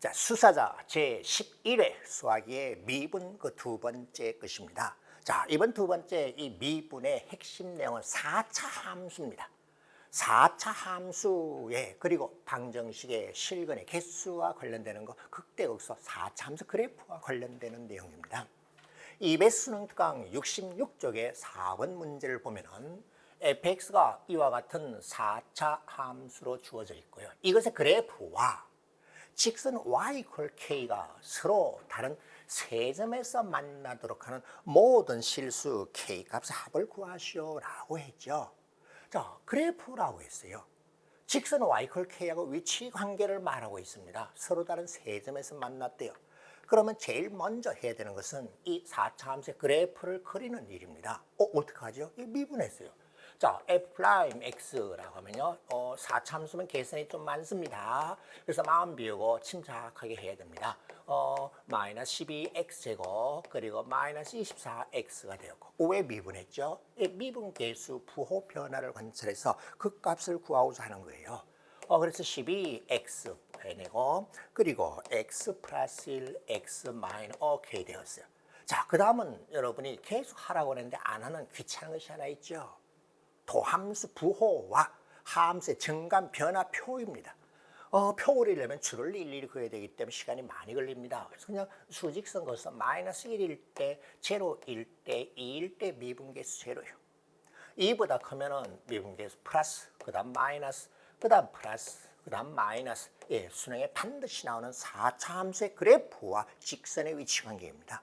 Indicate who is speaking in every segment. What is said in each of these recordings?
Speaker 1: 자, 수사자 제11회 수학의 미분 그 두 번째 것입니다. 자, 이번 두 번째 이 미분의 핵심 내용은 4차 함수입니다. 4차 함수의 그리고 방정식의 실근의 개수와 관련되는 거 극대극소 4차 함수 그래프와 관련되는 내용입니다. 이배 수능 특강 66쪽의 4번 문제를 보면은 fx가 이와 같은 4차 함수로 주어져 있고요. 이것의 그래프와 직선 y k가 서로 다른 세 점에서 만나도록 하는 모든 실수 k 값의 합을 구하시오라고 했죠. 자, 그래프라고 했어요. 직선 y k하고 위치 관계를 말하고 있습니다. 서로 다른 세 점에서 만났대요. 그러면 제일 먼저 해야 되는 것은 이 4차 함수의 그래프를 그리는 일입니다. 어떻게 하죠? 미분했어요. 자, f'x라고 하면요. 4차 함수면 계산이 좀 많습니다. 그래서 마음 비우고 침착하게 해야 됩니다. 마이너스 12x제곱 그리고 마이너스 24x가 되었고 왜 미분했죠? 미분 계수 부호 변화를 관찰해서 그 값을 구하고자 하는 거예요. 그래서 12x 해내고 그리고 x 플러스 1, x 마이너스 OK 되었어요. 자, 그 다음은 여러분이 계속 하라고 했는데 안 하는 귀찮은 것이 하나 있죠. 도함수 부호와 함수의 정감 변화표입니다. 표를 내려면 줄을 일일이 그려야 되기 때문에 시간이 많이 걸립니다. 그래서 그냥 수직선 그어서 마이너스 1일 때, 제로일 때, 2일 때 미분계수 제로요. 2보다 크면은 미분계수 플러스, 그 다음 마이너스, 그 다음 플러스, 그 다음 마이너스. 예, 수능에 반드시 나오는 4차 함수의 그래프와 직선의 위치 관계입니다.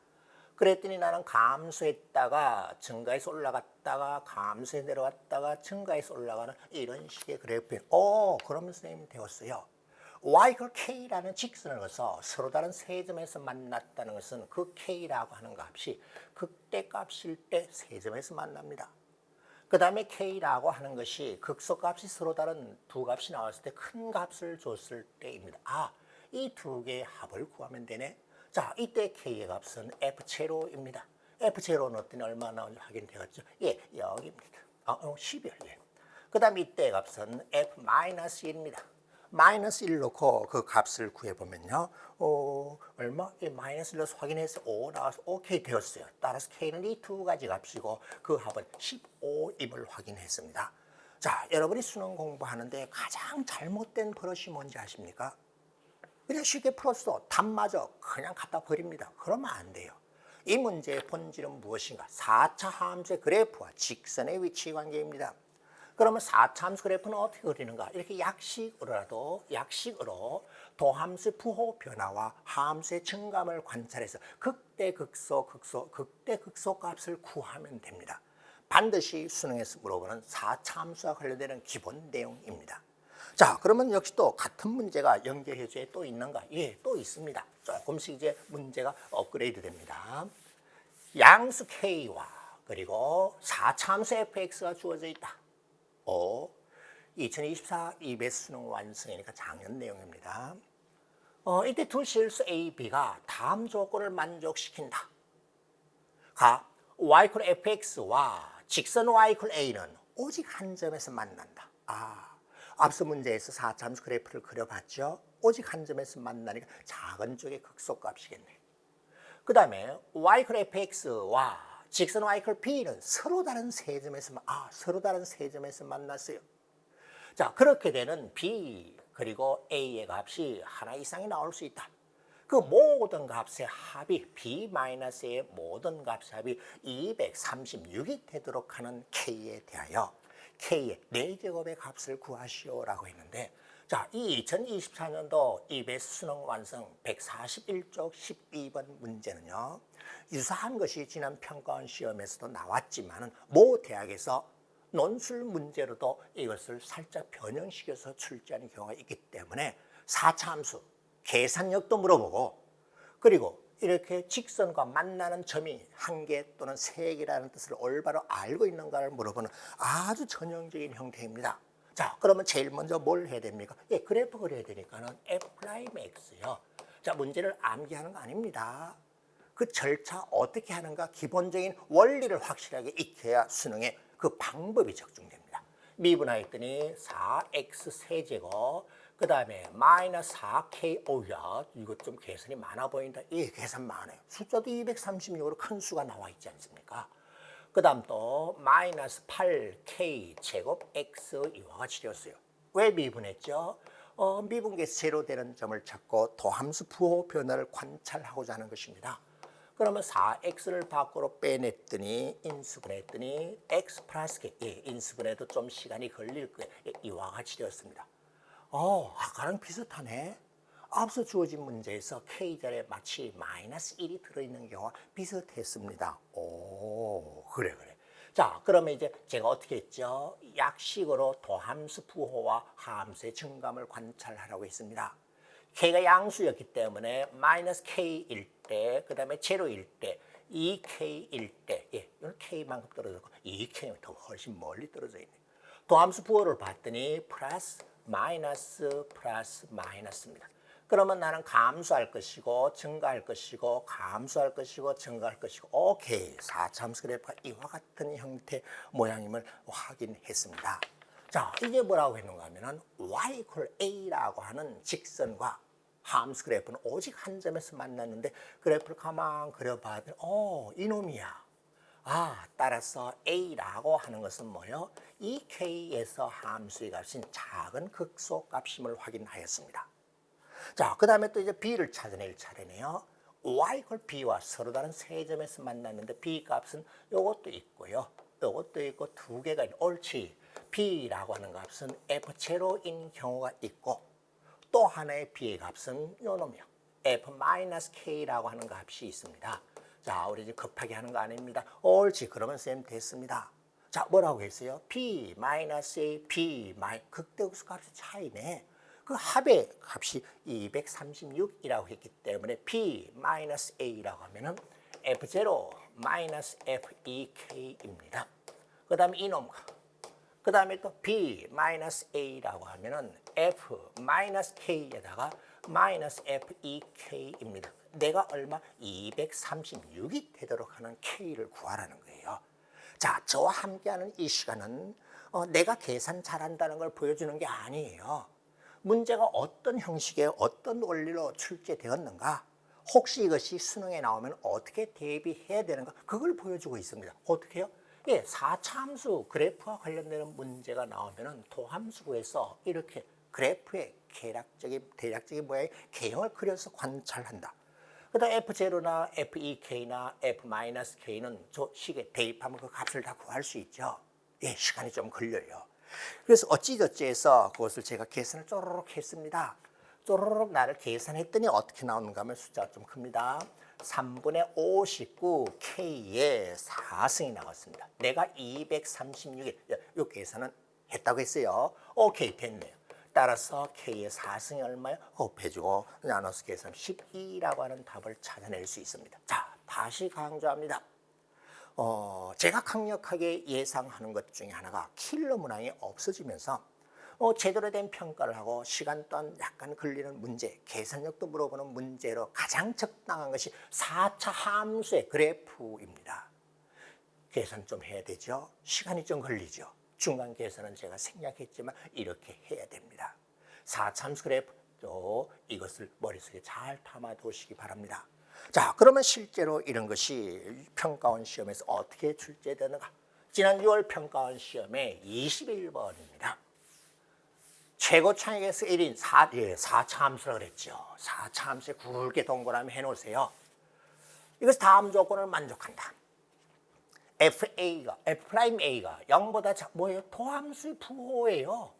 Speaker 1: 그랬더니 나는 감소했다가 증가해서 올라갔다가 감소해 내려왔다가 증가해서 올라가는 이런 식의 그래프에 그러면 선생님 되었어요. y k라는 직선을 그어서 서로 다른 세 점에서 만났다는 것은 그 k라고 하는 값이 극대값일 때 세 점에서 만납니다. 그 다음에 k라고 하는 것이 극소값이 서로 다른 두 값이 나왔을 때 큰 값을 줬을 때입니다. 이 두 개의 합을 구하면 되네. 자, 이때 k의 값은 f제로입니다. f제로는 어떤 얼마 나오는지 확인되었죠? 예, 여기입니다. 10이요. 예. 그 다음 이때 값은 f-1입니다. 마이너스 1 놓고 그 값을 구해보면요. 얼마? 예, 마이너스 1 넣어서 확인해서 5 나와서 OK 되었어요. 따라서 K는 이 두 가지 값이고 그 합은 15임을 확인했습니다. 자, 여러분이 수능 공부하는데 가장 잘못된 버릇이 뭔지 아십니까? 그냥 쉽게 풀었어. 답마저 그냥 갖다 버립니다. 그러면 안 돼요. 이 문제의 본질은 무엇인가? 4차 함수의 그래프와 직선의 위치 관계입니다. 그러면 4차 함수 그래프는 어떻게 그리는가? 이렇게 약식으로 도함수 부호 변화와 함수의 증감을 관찰해서 극대극소 값을 구하면 됩니다. 반드시 수능에서 물어보는 4차 함수와 관련되는 기본 내용입니다. 자, 그러면 역시 또 같은 문제가 연계해줘야 또 있는가? 예, 또 있습니다. 조금씩 이제 문제가 업그레이드 됩니다. 양수 K와 그리고 4차 함수 fx가 주어져 있다. 2024 2배 수능 완성이니까 작년 내용입니다. 이때 두 실수 A, B가 다음 조건을 만족시킨다. y fx와 직선 y a는 오직 한 점에서 만난다. 앞서 문제에서 4차 함수 그래프를 그려봤죠. 오직 한 점에서 만나니까 작은 쪽의 극소값이겠네. 그 다음에 y fx와 직선 y b는 서로 다른 세 점에서 만났어요. 자, 그렇게 되는 b 그리고 a의 값이 하나 이상이 나올 수 있다. 그 모든 값의 합이 b-의 모든 값의 합이 236이 되도록 하는 k에 대하여 k의 4제곱의 값을 구하시오라고 했는데, 자, 이 2024년도 이배 수능 완성 141쪽 12번 문제는요. 유사한 것이 지난 평가원 시험에서도 나왔지만 모 대학에서 논술 문제로도 이것을 살짝 변형시켜서 출제하는 경우가 있기 때문에 4차 함수 계산력도 물어보고 그리고 이렇게 직선과 만나는 점이 한 개 또는 세 개라는 뜻을 올바로 알고 있는가를 물어보는 아주 전형적인 형태입니다. 자, 그러면 제일 먼저 뭘 해야 됩니까? 예, 그래프 그려야 되니까는 f'x요. 자, 문제를 암기하는 거 아닙니다. 그 절차 어떻게 하는가 기본적인 원리를 확실하게 익혀야 수능에 그 방법이 적중됩니다. 미분하였더니 4x 세제곱 그 다음에 마이너스 4K, 오야, 이거 좀 계산이 많아 보인다. 예, 계산 많아요. 숫자도 236으로 큰 수가 나와 있지 않습니까? 그 다음 또 마이너스 8K 제곱 X 이와 같이 되었어요. 왜 미분했죠? 미분계에서 제로 되는 점을 찾고 도함수 부호 변화를 관찰하고자 하는 것입니다. 그러면 4x를 밖으로 빼냈더니 인수분했더니 x 플러스 k, 예, 인수분해도 좀 시간이 걸릴 거예요. 예, 이와 같이 되었습니다. 아까랑 비슷하네. 앞서 주어진 문제에서 k자리에 마치 마이너스 1이 들어있는 경우가 비슷했습니다. 오, 그래. 자, 그러면 이제 제가 어떻게 했죠? 약식으로 도함수 부호와 함수의 증감을 관찰하라고 했습니다. k가 양수였기 때문에 마이너스 k일 때, 그 다음에 제로일 때, 2k일 때, 예, 이건 k만큼 떨어졌고 2k는 더 훨씬 멀리 떨어져 있네요. 도함수 부호를 봤더니 플러스, 마이너스입니다. 그러면 나는 감수할 것이고 증가할 것이고 감수할 것이고 증가할 것이고 오케이. 4차 함수 그래프가 이와 같은 형태 모양임을 확인했습니다. 자, 이제 뭐라고 했는가 하면은 y = a라고 하는 직선과 함수 그래프는 오직 한 점에서 만났는데 그래프를 가만 그려봐도 이놈이야. 따라서 a라고 하는 것은 뭐예요? 이 k에서 함수의 값인 작은 극소값임을 확인하였습니다. 자, 그 다음에 또 이제 b를 찾아낼 차례네요. y = b와 서로 다른 세 점에서 만났는데 b 값은 요것도 있고요. 요것도 있고 두 개가 있는 옳지. b라고 하는 값은 f0인 경우가 있고 또 하나의 b의 값은 요놈이요. f-k라고 하는 값이 있습니다. 자, 우리 이제 급하게 하는 거 아닙니다. 옳지. 그러면 쌤 됐습니다. 자, 뭐라고 했어요? b -a, b 극대극소 값의 차이네. 그 합의 값이 236이라고 했기 때문에 b -a라고 하면은 f0 -fe-k입니다. 그 다음에 이놈과 그 다음에 또 b -a라고 하면은 f-k에다가 -fe-k입니다. 내가 얼마? 236이 되도록 하는 k를 구하라는 거예요. 자, 저와 함께하는 이 시간은 내가 계산 잘한다는 걸 보여주는 게 아니에요. 문제가 어떤 형식의 어떤 원리로 출제되었는가, 혹시 이것이 수능에 나오면 어떻게 대비해야 되는가, 그걸 보여주고 있습니다. 어떻게 해요? 예, 4차 함수 그래프와 관련되는 문제가 나오면 도함수에서 이렇게 그래프의 대략적인 모양의 개형을 그려서 관찰한다. 그 다음 F0나 FEK나 F-K는 저 식에 대입하면 그 값을 다 구할 수 있죠. 예, 시간이 좀 걸려요. 그래서 어찌저찌 해서 그것을 제가 계산을 쪼르륵 했습니다. 쪼르륵 나를 계산했더니 어떻게 나오는가 하면 숫자가 좀 큽니다. 3분의 59K에 4승이 나왔습니다. 내가 236에 이 계산은 했다고 했어요. 오케이, 됐네요. 따라서 K의 4승이 얼마요? 곱해주고 나눠서 계산 12라고 하는 답을 찾아낼 수 있습니다. 자, 다시 강조합니다. 제가 강력하게 예상하는 것 중에 하나가 킬러 문항이 없어지면서 제대로 된 평가를 하고 시간 또한 약간 걸리는 문제, 계산력도 물어보는 문제로 가장 적당한 것이 4차 함수의 그래프입니다. 계산 좀 해야 되죠. 시간이 좀 걸리죠. 중간 계산은 제가 생략했지만 이렇게 해야 됩니다. 4차 함수 그래프 또 이것을 머릿속에 잘 담아두시기 바랍니다. 자, 그러면 실제로 이런 것이 평가원 시험에서 어떻게 출제되는가? 지난 6월 평가원 시험에 21번입니다. 최고 창역에서 1인 4차 함수라고 그랬죠. 4차 함수에 굵게 동그라미 해놓으세요. 이것이 다음 조건을 만족한다. F'A가 0보다 뭐예요? 도함수의 부호예요.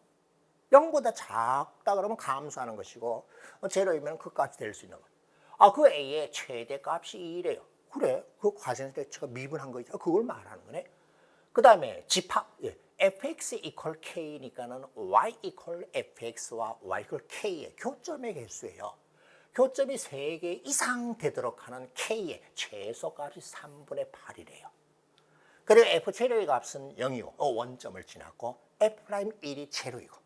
Speaker 1: 0보다 작다 그러면 감수하는 것이고 제로이면 그까지 될 수 있는 거예요. 그 A의 최대값이 2래요. 그래, 그 과정에서 제가 미분한 거 있죠. 그걸 말하는 거네. 그 다음에 집합, fx = k니까는 y = fx와 y = k의 교점의 개수예요. 교점이 3개 이상 되도록 하는 k의 최소값이 3분의 8이래요. 그리고 f 제로의 값은 0이고 원점을 지났고 f'1이 제로이고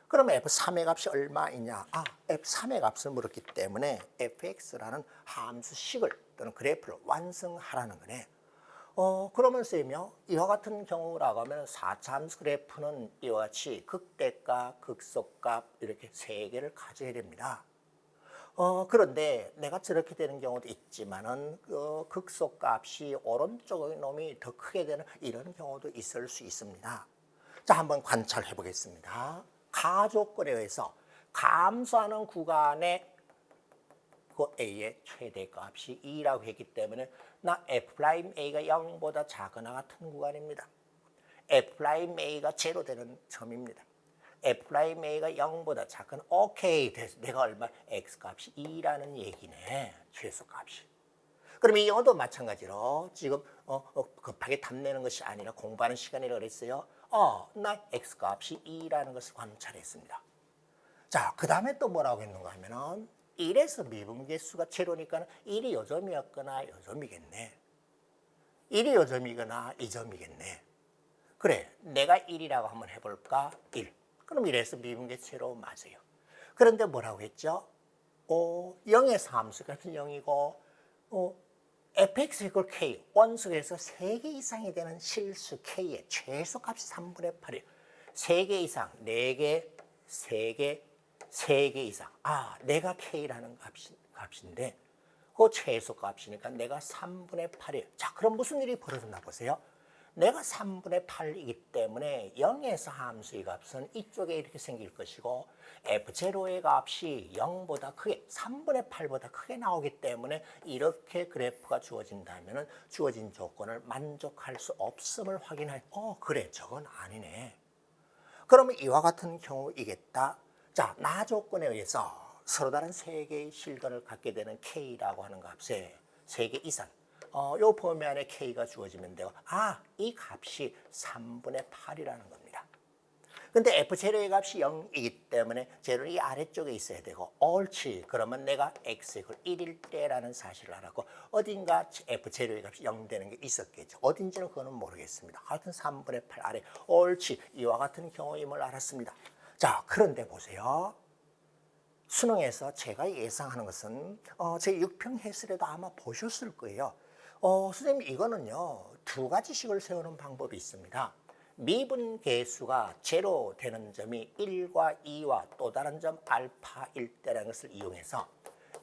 Speaker 1: 그러면 f3의 값이 얼마이냐? f3의 값을 물었기 때문에 fx라는 함수식을 또는 그래프를 완성하라는 거네. 그러면 쌤이요. 이와 같은 경우라고 하면 4차 함수 그래프는 이와 같이 극대값, 극소값 이렇게 세 개를 가져야 됩니다. 그런데 내가 저렇게 되는 경우도 있지만은 극소값이 오른쪽의 놈이 더 크게 되는 이런 경우도 있을 수 있습니다. 자, 한번 관찰해 보겠습니다. 가조건에 의해서 감소하는 구간에 그 A의 최대값이 2라고 했기 때문에 나 F'A가 0보다 작거나 같은 구간입니다. F'A가 제로 되는 점입니다. F'A가 0보다 작거나 오케이 됐어. 내가 얼마? X값이 2라는 얘기네. 최소값이. 그럼 이 경우도 마찬가지로 지금 급하게 탐내는 것이 아니라 공부하는 시간이라고 그랬어요. 나 X값이 2라는 것을 관찰했습니다. 자, 그 다음에 또 뭐라고 했는가 하면은 1에서 미분계수가 제로니까 1이 요점이었거나 요점이겠네. 1이 요점이거나 이점이겠네. 그래, 내가 1이라고 한번 해볼까? 1. 그럼 1에서 미분계 제로 맞아요. 그런데 뭐라고 했죠? 0에서 함수 같은 0이고 fx 이퀄 k, 원소에서 3개 이상이 되는 실수 k의 최소값이 3분의 8이에요. 3개 이상, 4개, 3개, 3개 이상. 내가 k라는 값인데 그 최소값이니까 내가 3분의 8이에요. 자, 그럼 무슨 일이 벌어졌나 보세요. 내가 3분의 8이기 때문에 0에서 함수의 값은 이쪽에 이렇게 생길 것이고 F0의 값이 0보다 크게 3분의 8보다 크게 나오기 때문에 이렇게 그래프가 주어진다면 주어진 조건을 만족할 수 없음을 확인할 그래 저건 아니네. 그러면 이와 같은 경우이겠다. 자, 나 조건에 의해서 서로 다른 3개의 실근을 갖게 되는 K라고 하는 값에 3개 이상 요 범위 안에 K가 주어지면 돼요. 이 값이 3분의 8이라는 겁니다. 근데 F0의 값이 0이기 때문에 제로는 이 아래쪽에 있어야 되고 옳지. 그러면 내가 X 이퀄 1일 때라는 사실을 알았고 어딘가 F0의 값이 0 되는 게 있었겠죠. 어딘지는 그거는 모르겠습니다. 하여튼 3분의 8 아래 옳지. 이와 같은 경우임을 알았습니다. 자, 그런데 보세요. 수능에서 제가 예상하는 것은 제 6평 해설에도 아마 보셨을 거예요. 선생님 이거는요 2가지식을 세우는 방법이 있습니다. 미분계수가 제로 되는 점이 1과 2와 또 다른 점 알파일 때라는 것을 이용해서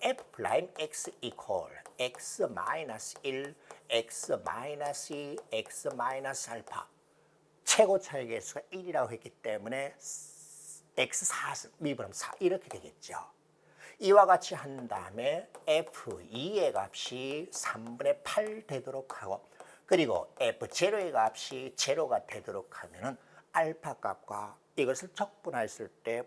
Speaker 1: F'X 이퀄 X-1, X-2, X-알파 최고 차이 계수가 1이라고 했기 때문에 X4 미분하면 4 이렇게 되겠죠. 이와 같이 한 다음에 F2의 값이 3분의 8 되도록 하고 그리고 F0의 값이 제로가 되도록 하면은 알파 값과 이것을 적분했을 때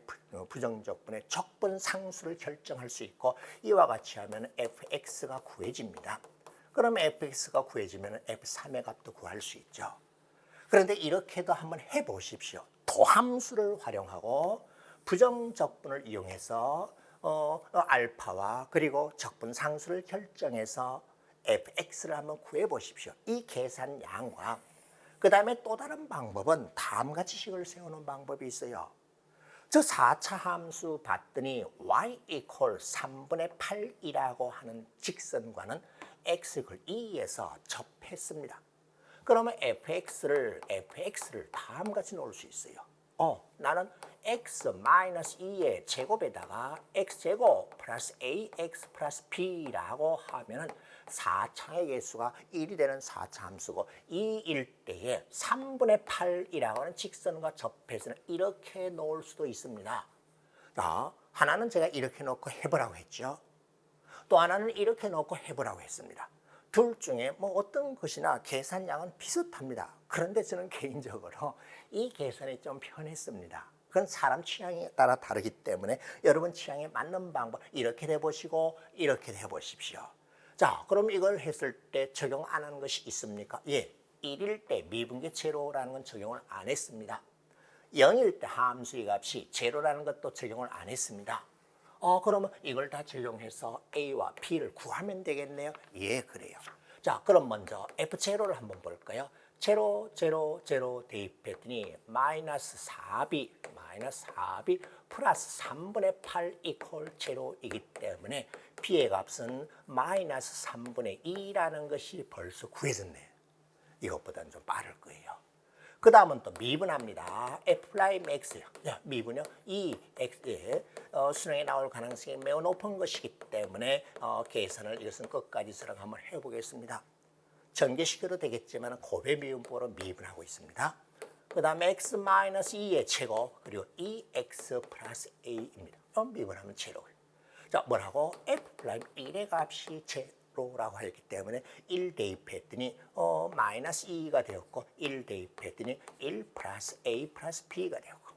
Speaker 1: 부정적분의 적분 상수를 결정할 수 있고 이와 같이 하면 fx가 구해집니다. 그럼 fx가 구해지면 f3의 값도 구할 수 있죠. 그런데 이렇게도 한번 해보십시오. 도함수를 활용하고 부정적분을 이용해서 알파와 그리고 적분 상수를 결정해서 fx를 한번 구해보십시오. 이 계산량과 그 다음에 또 다른 방법은 다음같이 식을 세우는 방법이 있어요. 저 4차 함수 봤더니 y 이퀄 3분의 8이라고 하는 직선과는 x 이퀄 2에서 접했습니다. 그러면 fx를 다음같이 놓을 수 있어요. 나는 x-2의 제곱에다가 x제곱 플러스 ax 플러스 b라고 하면은 4차의 개수가 1이 되는 4차 함수고 2일 때에 3분의 8이라고 하는 직선과 접해서는 이렇게 놓을 수도 있습니다. 자, 하나는 제가 이렇게 놓고 해보라고 했죠. 또 하나는 이렇게 놓고 해보라고 했습니다. 둘 중에 뭐 어떤 것이나 계산량은 비슷합니다. 그런데 저는 개인적으로 이 계산이 좀 편했습니다. 그건 사람 취향에 따라 다르기 때문에 여러분 취향에 맞는 방법 이렇게 해보시고 이렇게 해보십시오. 자, 그럼 이걸 했을 때 적용 안 하는 것이 있습니까? 예, 1일 때 미분계 제로라는 건 적용을 안 했습니다. 0일 때 함수의 값이 제로라는 것도 적용을 안 했습니다. 그러면 이걸 다 적용해서 A와 B를 구하면 되겠네요. 예, 그래요. 자, 그럼 먼저 F0를 한번 볼까요? 제로 대입했더니 마이너스 4B 플러스 3분의 8 이퀄 제로이기 때문에 B의 값은 마이너스 3분의 2라는 것이 벌써 구해졌네. 이것보다는 좀 빠를 거예요. 그 다음은 또 미분합니다. F'X요. 미분요. 이 X의 수능에 나올 가능성이 매우 높은 것이기 때문에 계산을 이것은 끝까지 한번 해보겠습니다. 전개시켜도 되겠지만 곱의 미분법으로 미분하고 있습니다. 그 다음에 x-2의 제곱 그리고 2x 플러스 a입니다. 미분하면 제로고요. 자, 뭐라고? f'1의 값이 제로라고 하였기 때문에 1 대입했더니 마이너스 2가 되었고 1 대입했더니 1 플러스 a 플러스 b가 되었고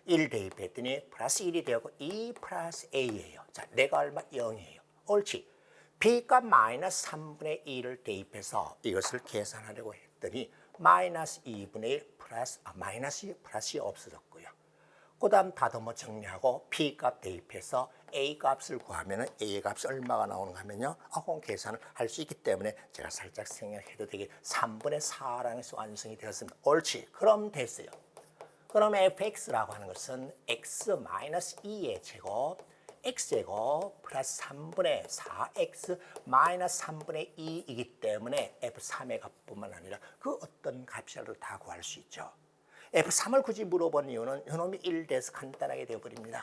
Speaker 1: 1 대입했더니 플러스 1이 되었고 2 플러스 a예요. 자, 내가 얼마? 0이에요. 옳지. b값 마이너스 3분의 2를 대입해서 이것을 계산하려고 했더니 마이너스 2분의 1 플러스 마이너스 2 플러스 없어졌고요. 그 다음 다듬어 정리하고 P값 대입해서 A값을 구하면 A의 값이 얼마가 나오는가 하면요. 그건 계산을 할 수 있기 때문에 제가 살짝 생각해도 되게 3분의 4라는 것이 완성이 되었습니다. 옳지. 그럼 됐어요. 그럼 fx라고 하는 것은 x-2의 제곱 x제곱 플러스 3분의 4x 마이너스 3분의 2이기 때문에 f3의 값뿐만 아니라 그 어떤 값이라도 다 구할 수 있죠. F3을 굳이 물어본 이유는 이놈이 1 돼서 간단하게 되어버립니다.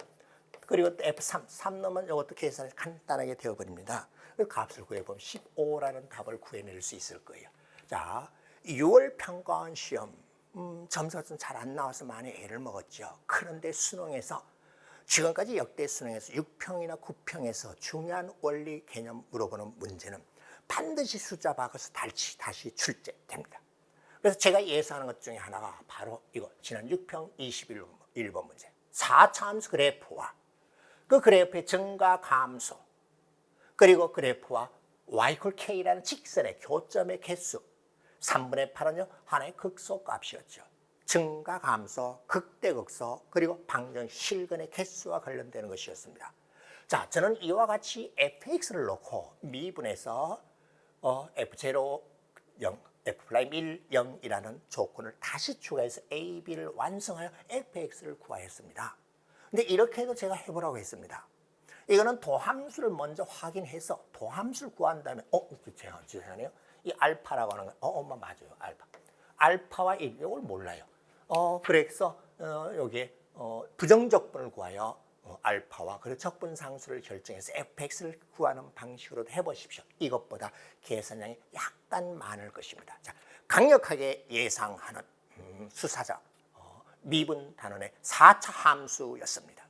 Speaker 1: 그리고 또 F3, 3 넣으면 이것도 계산이 간단하게 되어버립니다. 그 값을 구해보면 15라는 답을 구해낼 수 있을 거예요. 자, 6월 평가원 시험 점수가 좀 잘 안 나와서 많이 애를 먹었죠. 그런데 수능에서 지금까지 역대 수능에서 6평이나 9평에서 중요한 원리 개념 물어보는 문제는 반드시 숫자 바꿔서 다시 출제됩니다. 그래서 제가 예상하는 것 중에 하나가 바로 이거 지난 6평 21번 문제 4차 함수 그래프와 그 그래프의 증가 감소 그리고 그래프와 y K라는 직선의 교점의 개수 3분의 8은요 하나의 극소값이었죠. 증가 감소, 극대극소 그리고 방정 실근의 개수와 관련되는 것이었습니다. 자, 저는 이와 같이 fx를 놓고 미분해서 f0 0 f'1 0이라는 조건을 다시 추가해서 a, b를 완성하여 fx를 구하였습니다. 근데 이렇게 해도 제가 해보라고 했습니다. 이거는 도함수를 먼저 확인해서 도함수를 구한 다음에 제가 죄송하네요. 이 알파라고 하는 건 엄마 맞아요. 알파와 1 이걸 몰라요. 그래서 여기에 부정적분을 구하여 알파와 그리고 적분상수를 결정해서 fx를 구하는 방식으로도 해보십시오. 이것보다 계산량이 약간 많을 것입니다. 자, 강력하게 예상하는 수사자 미분 단원의 4차 함수였습니다.